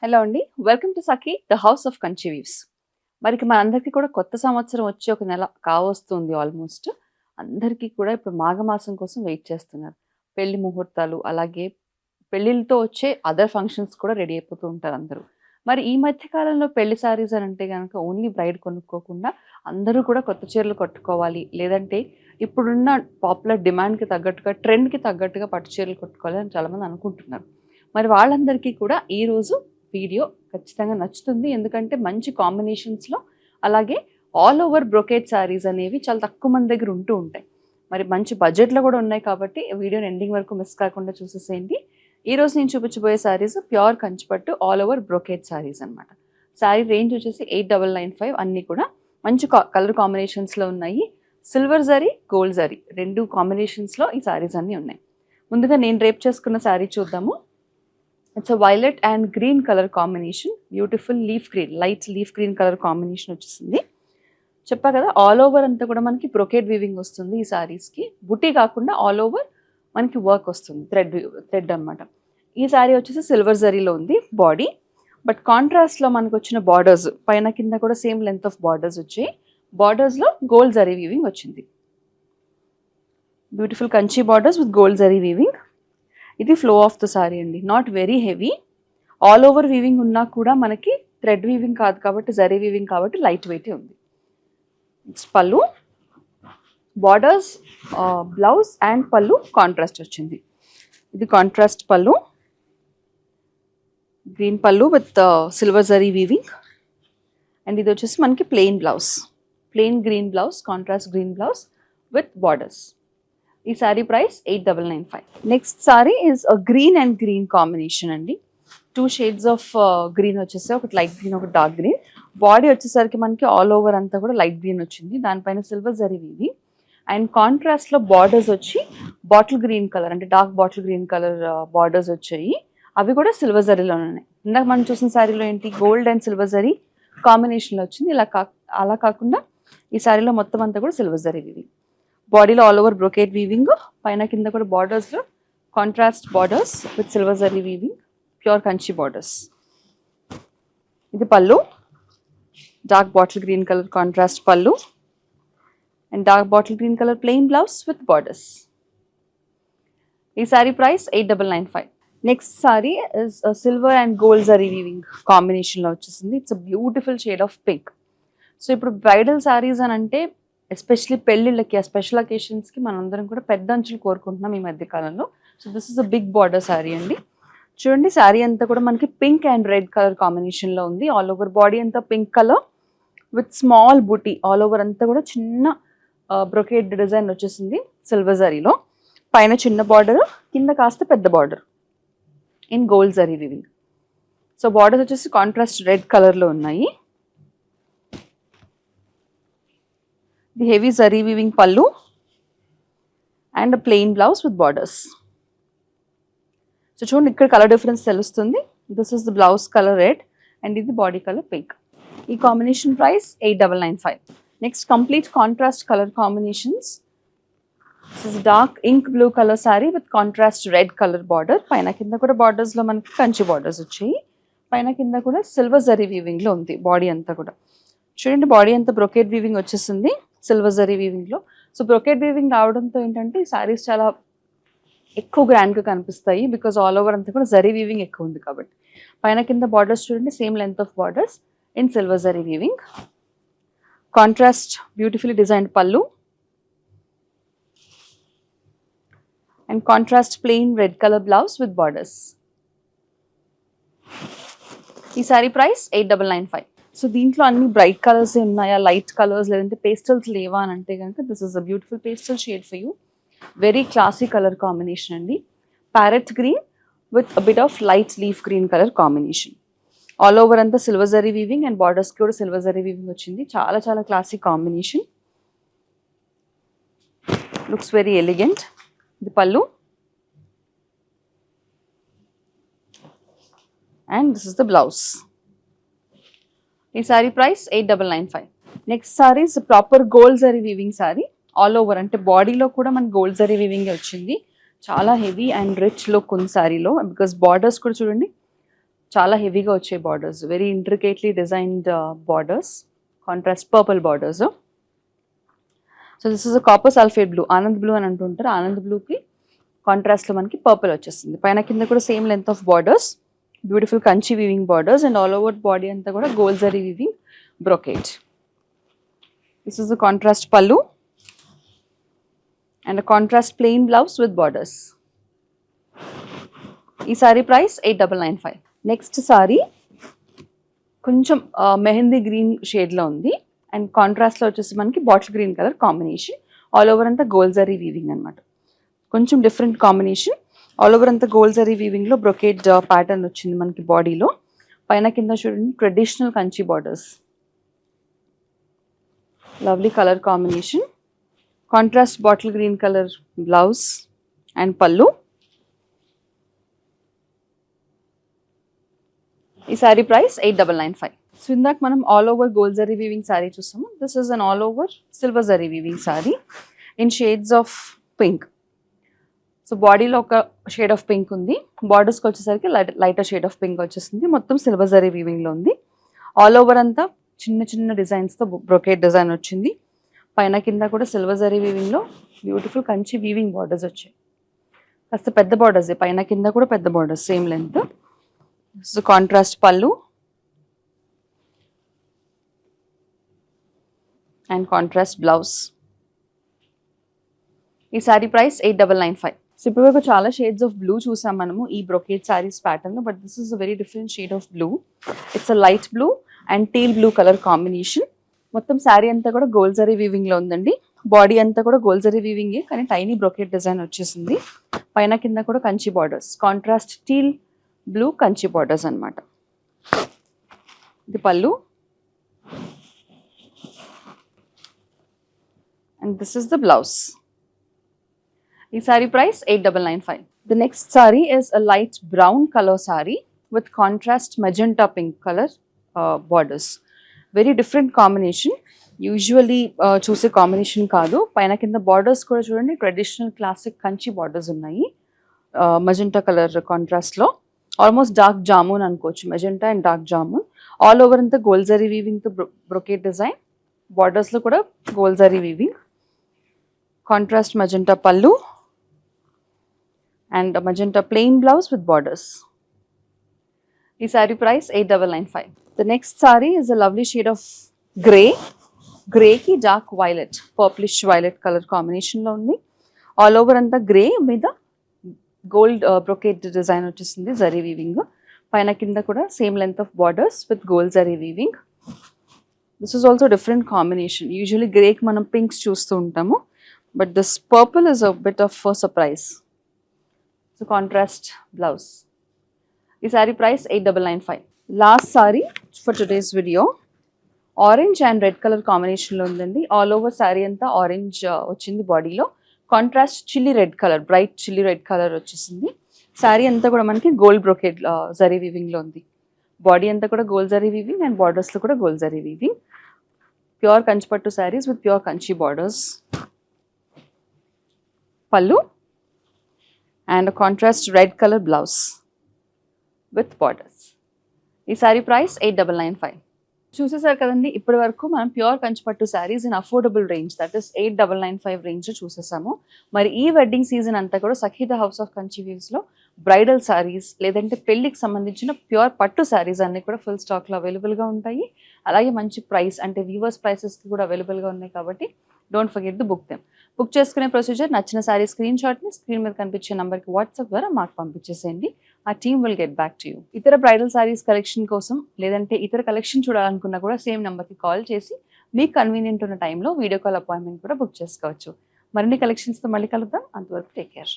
Hello అండి, welcome to Sakhi the house of Kanchi weaves. మరికి మనందరికీ కూడా కొత్త సంవత్సరం వచ్చి ఒక నెల కావస్తుంది ఆల్మోస్ట్. అందరికీ కూడా ఇప్పుడు మాఘమాసం కోసం వెయిట్ చేస్తున్నారు. పెళ్లి ముహూర్తాలు, అలాగే పెళ్ళిళ్ళతో వచ్చే అదర్ ఫంక్షన్స్ కూడా రెడీ అయిపోతూ ఉంటారు అందరూ. మరి ఈ మధ్య కాలంలో పెళ్లి సారీస్ అని అంటే గనక ఓన్లీ బ్రైడ్ కొనుక్కోకుండా అందరూ కూడా కొత్త చీరలు కట్టుకోవాలి, లేదంటే ఇప్పుడున్న పాపులర్ డిమాండ్కి తగ్గట్టుగా, ట్రెండ్కి తగ్గట్టుగా పట్టు చీరలు కట్టుకోవాలి అని చాలామంది అనుకుంటున్నారు. మరి వాళ్ళందరికీ కూడా ఈరోజు వీడియో ఖచ్చితంగా నచ్చుతుంది. ఎందుకంటే మంచి కాంబినేషన్స్లో, అలాగే ఆల్ ఓవర్ బ్రొకేట్ శారీస్ అనేవి చాలా తక్కువ మంది దగ్గర ఉంటూ ఉంటాయి. మరి మంచి బడ్జెట్లో కూడా ఉన్నాయి కాబట్టి వీడియోని ఎండింగ్ వరకు మిస్ కాకుండా చూసేసేయండి. ఈరోజు నేను చూపించబోయే శారీస్ ప్యూర్ కంచిపట్టు ఆల్ ఓవర్ బ్రొకేట్ శారీస్ అనమాట. శారీ రేంజ్ వచ్చేసి 8995. అన్నీ కూడా మంచి కలర్ కాంబినేషన్స్లో ఉన్నాయి. సిల్వర్ జరీ, గోల్డ్ జరీ రెండు కాంబినేషన్స్లో ఈ శారీస్ అన్నీ ఉన్నాయి. ముందుగా నేను రేప్ చేసుకున్న శారీ చూద్దాము. It's a violet and green colour combination. Beautiful leaf green, light leaf green colour combination వచ్చేసింది. చెప్పా కదా, ఆల్ ఓవర్ అంతా కూడా మనకి బ్రొకేట్ వీవింగ్ వస్తుంది ఈ శారీస్కి. బుటీ కాకుండా ఆల్ ఓవర్ మనకి వర్క్ వస్తుంది, థ్రెడ్ అనమాట. ఈ శారీ వచ్చేసి సిల్వర్ జరీలో ఉంది బాడీ. బట్ కాంట్రాస్ట్లో మనకు వచ్చిన బార్డర్స్ పైన కింద కూడా సేమ్ లెంత్ ఆఫ్ బార్డర్స్ వచ్చాయి. బార్డర్స్లో గోల్డ్ జరీ వీవింగ్ వచ్చింది. Beautiful Kanchi borders with gold zari weaving. ఇది ఫ్లో ఆఫ్ ద సారీ అండి, not very heavy. All over weaving ఉన్నా కూడా మనకి థ్రెడ్ వీవింగ్ కాదు కాబట్టి, జరీ వీవింగ్ కాబట్టి లైట్ వెయిటే ఉంది. ఇట్స్ పళ్ళు, బార్డర్స్, బ్లౌజ్ అండ్ పళ్ళు కాంట్రాస్ట్ వచ్చింది. ఇది కాంట్రాస్ట్ పళ్ళు, గ్రీన్ పళ్ళు with silver zari weaving. And ఇది వచ్చేసి మనకి plain blouse, plain green blouse, contrast green blouse with borders. ఈ sari price 8995. Next sari is green and green combination అండి. 2 షేడ్స్ ఆఫ్ గ్రీన్ వచ్చేసి, ఒకటి లైట్ గ్రీన్, ఒకటి డార్క్ గ్రీన్. బాడీ వచ్చేసరికి మనకి ఆల్ ఓవర్ అంతా కూడా లైట్ గ్రీన్ వచ్చింది, దానిపైన సిల్వర్ జరీ వీవింగ్. అండ్ కాంట్రాస్ట్లో బార్డర్స్ వచ్చి బాటిల్ గ్రీన్ కలర్, అంటే dark bottle green colour borders వచ్చాయి. అవి కూడా సిల్వర్ జరీలో ఉన్నాయి. ఇందాక మనం చూసిన శారీలో ఏంటి, గోల్డ్ అండ్ సిల్వర్ జరీ కాంబినేషన్లో వచ్చింది. అలా కాకుండా ఈ శారీలో మొత్తం అంతా కూడా సిల్వర్ జరీ వీవింగ్. బాడీలో ఆల్ ఓవర్ బ్రొకేట్ వీవింగ్, పైన కింద కూడా బార్డర్స్లో contrast borders with silver zari weaving, pure Kanchi borders. ఇది pallu, dark bottle green colour contrast pallu and dark bottle green colour plain blouse with borders. ఈ sari price 8995. Next sari is silver and gold zari weaving కాంబినేషన్లో వచ్చేసింది. It's a beautiful shade of pink. So ఇప్పుడు bridal saris అని అంటే, especially పెళ్ళిళ్ళకి, ఆ special అకేషన్స్కి మనందరం కూడా పెద్ద అంచులు కోరుకుంటున్నాం ఈ మధ్య కాలంలో. So this is a big border sari అండి. చూడండి, శారీ అంతా కూడా మనకి పింక్ అండ్ రెడ్ కలర్ కాంబినేషన్లో ఉంది. ఆల్ ఓవర్ బాడీ అంతా pink colour with small buti. All over అంతా కూడా చిన్న బ్రొకేట్ డిజైన్ వచ్చేసింది సిల్వర్ జరీలో. పైన చిన్న బార్డర్, కింద కాస్త పెద్ద border in gold zari weaving. So borders వచ్చేసి కాంట్రాస్ట్ రెడ్ కలర్లో ఉన్నాయి. The heavy zari weaving pallu and a plain blouse with borders. So చూడండి, ఇక్కడ కలర్ డిఫరెన్స్ తెలుస్తుంది. This is the blouse colour red and ఇది బాడీ కలర్ పింక్. ఈ combination price 8995. Next complete contrast colour combinations. This is dark ink blue colour sari with contrast red colour border. పైన కింద కూడా బార్డర్స్లో మనకి Kanchi borders వచ్చాయి. పైన కింద కూడా సిల్వర్ జరీ వీవింగ్లో ఉంది బాడీ అంతా కూడా. చూడండి, బాడీ అంతా బ్రొకేట్ వీవింగ్ వచ్చేసింది సిల్వర్ జరీ వీవింగ్లో. సో బ్రొకేట్ వీవింగ్ రావడంతో ఏంటంటే ఈ శారీస్ చాలా ఎక్కువ గ్రాండ్గా కనిపిస్తాయి, బికాజ్ ఆల్ ఓవర్ అంతా కూడా జరీ వీవింగ్ ఎక్కువ ఉంది కాబట్టి. పైన కింద బార్డర్స్ చూడండి, same length of borders in silver zari weaving. Contrast beautifully designed pallu and contrast plain red colour blouse with borders. ఈ శారీ ప్రైస్ 8995. సో దీంట్లో అన్ని బ్రైట్ కలర్స్ ఉన్నాయా, లైట్ కలర్స్, లేదంటే పేస్టల్స్ లేవా అని అంటే కనుక, this is a beautiful pastel shade for you. Very classy colour combination అండి. Parrot green with a bit of light leaf green colour combination. All over అంతా సిల్వర్ జరీ వీవింగ్ అండ్ బార్డర్స్కి కూడా silver zari weaving వచ్చింది. చాలా చాలా classy combination. Looks very elegant. ఇది pallu and this is the blouse. ఈ sari price 8995. Next sari is proper gold zari weaving sari. All over అంటే బాడీలో కూడా మనకి గోల్డ్ జరీ వీవింగ్ వచ్చింది. చాలా హెవీ అండ్ రిచ్ లుక్ ఉంది సారీలో, బికాస్ బార్డర్స్ కూడా చూడండి చాలా హెవీగా వచ్చే borders, very intricately designed borders, contrast purple borders. So this is a copper sulphate blue, Anand blue అని అంటుంటారు. ఆనంద్ బ్లూకి కాంట్రాస్ట్లో మనకి పర్పుల్ వచ్చేస్తుంది. పైన కింద కూడా same length of borders, beautiful Kanchi weaving borders, and all over body అంతా కూడా gold zari weaving brocade. This is the contrast పల్లు and a contrast plain blouse with borders. ఈ సారీ ప్రైస్ 8995. నెక్స్ట్ సారీ కొంచెం మెహందీ గ్రీన్ షేడ్లో ఉంది అండ్ కాంట్రాస్ట్లో వచ్చేసి మనకి bottle green colour combination. All over అంతా గోల్డ్ జరీ వీవింగ్ అనమాట. కొంచెం డిఫరెంట్ కాంబినేషన్. ఆల్ ఓవర్ అంతా గోల్డ్ జరీ వీవింగ్లో బ్రొకేట్ ప్యాటర్న్ వచ్చింది మనకి బాడీలో. పైన కింద చూడండి traditional Kanchi borders, lovely colour combination. Contrast bottle green colour blouse and pallu. ఈ సారీ ప్రైస్ 8995. సో ఇందాక మనం all over gold zari weaving sari చూసాము. This is an all over silver zari weaving sari in shades of pink. So బాడీలో ఒక షేడ్ ఆఫ్ పింక్ ఉంది, బార్డర్స్కి వచ్చేసరికి lighter shade of pink వచ్చేసింది. మొత్తం సిల్వర్ జరీ వీవింగ్లో ఉంది. ఆల్ ఓవర్ అంతా చిన్న చిన్న డిజైన్స్తో బ్రొకేట్ డిజైన్ వచ్చింది. పైన కింద కూడా సిల్వర్ జరీ వీవింగ్లో బ్యూటిఫుల్ కంచి వీవింగ్ బార్డర్స్ వచ్చాయి. కాస్త పెద్ద బార్డర్స్, పైన కింద కూడా పెద్ద borders same length. So contrast pallu and contrast blouse. ఈ సారీ ప్రైస్ 8995. సో ఇప్పుడు వరకు చాలా షేడ్స్ ఆఫ్ బ్లూ చూసాం మనము ఈ brocade saris pattern, but this is a very different shade of blue. It's a light blue and teal blue colour combination. మొత్తం శారీ అంతా కూడా గోల్డ్ జరీ వీవింగ్లో ఉందండి. బాడీ అంతా కూడా గోల్డ్ జరీ వీవింగే, కానీ టైనీ బ్రొకెట్ డిజైన్ వచ్చేసింది. పైన కింద కూడా Kanchi borders, contrast teal blue Kanchi borders అనమాట. ఇది pallu and this is the blouse. ఈ sari price 8995. The next sari is a light brown colour sari with contrast magenta pink colour borders. Very different combination, usually చూసే combination కాదు. పైన కింద బార్డర్స్ కూడా చూడండి ట్రెడిషనల్ క్లాసిక్ కంచి బార్డర్స్ ఉన్నాయి మజెంటా కలర్ కాంట్రాస్ట్లో. ఆల్మోస్ట్ డార్క్ జామున్ అనుకోవచ్చు, magenta and dark jamun. All over అంతా గోల్డ్ జరీ వీవింగ్తో బ్రొకేట్ డిజైన్, బార్డర్స్లో కూడా gold zari weaving. Contrast magenta pallu and magenta plain blouse with borders. ఈ sari price 8995. The next saree is a lovely shade of grey. Grey ki dark violet, purplish violet color combination lo undi. All over anta grey మీద gold brocade design వచ్చేసింది zari weaving. పైన కింద కూడా same length of borders with gold zari weaving. This is also different combination. Usually grey ki మనం pinks చూస్తూ ఉంటాము, but this purple is a bit of a surprise. So contrast blouse. ఈ saree price 8995. Last sorry for today's video orange and red colour కాంబినేషన్లో ఉందండి. All over sari అంతా orange వచ్చింది బాడీలో. Contrast chilli red colour, bright chilli red colour వచ్చేసింది. శారీ అంతా కూడా మనకి గోల్డ్ బ్రొకేట్ జరీ వీవింగ్లో ఉంది. బాడీ అంతా కూడా గోల్డ్ జరీ వీవింగ్ అండ్ బార్డర్స్లో కూడా gold zari weaving. Pure Kanchipattu saris with pure Kanchi borders. Pallu and contrast red colour blouse with borders. ఈ సారీ ప్రైస్ 8995. చూసేసారు కదండి, ఇప్పటి వరకు మనం pure Kanchipattu saris in affordable range, that is 8995 range చూసేసాము. మరి ఈ వెడ్డింగ్ సీజన్ అంతా కూడా సఖీద హౌస్ ఆఫ్ కంచి వీవ్స్లో బ్రైడల్ శారీస్ లేదంటే పెళ్లికి సంబంధించిన ప్యూర్ పట్టు శారీస్ అన్నీ కూడా ఫుల్ స్టాక్లో అవైలబుల్గా ఉంటాయి. అలాగే మంచి ప్రైస్ అంటే వీవర్స్ ప్రైసెస్కి కూడా అవైలబుల్గా ఉన్నాయి కాబట్టి don't forget to book them. Book చేసుకునే ప్రొసీజర్ నచ్చిన శారీ స్క్రీన్ షాట్ని స్క్రీన్ మీద కనిపించే నెంబర్కి వాట్సాప్ ద్వారా మాకు పంపించేసేయండి. ఆ team will get back to you. ఇతర బ్రైడల్ శారీస్ కలెక్షన్ కోసం లేదంటే ఇతర కలెక్షన్ చూడాలనుకున్నా కూడా సేమ్ నెంబర్కి కాల్ చేసి మీకు కన్వీనియంట్ ఉన్న టైంలో వీడియో కాల్ అపాయింట్మెంట్ కూడా బుక్ చేసుకోవచ్చు. మరిన్ని కలెక్షన్స్తో మళ్ళీ కలుద్దాం. అంతవరకు టేక్ కేర్.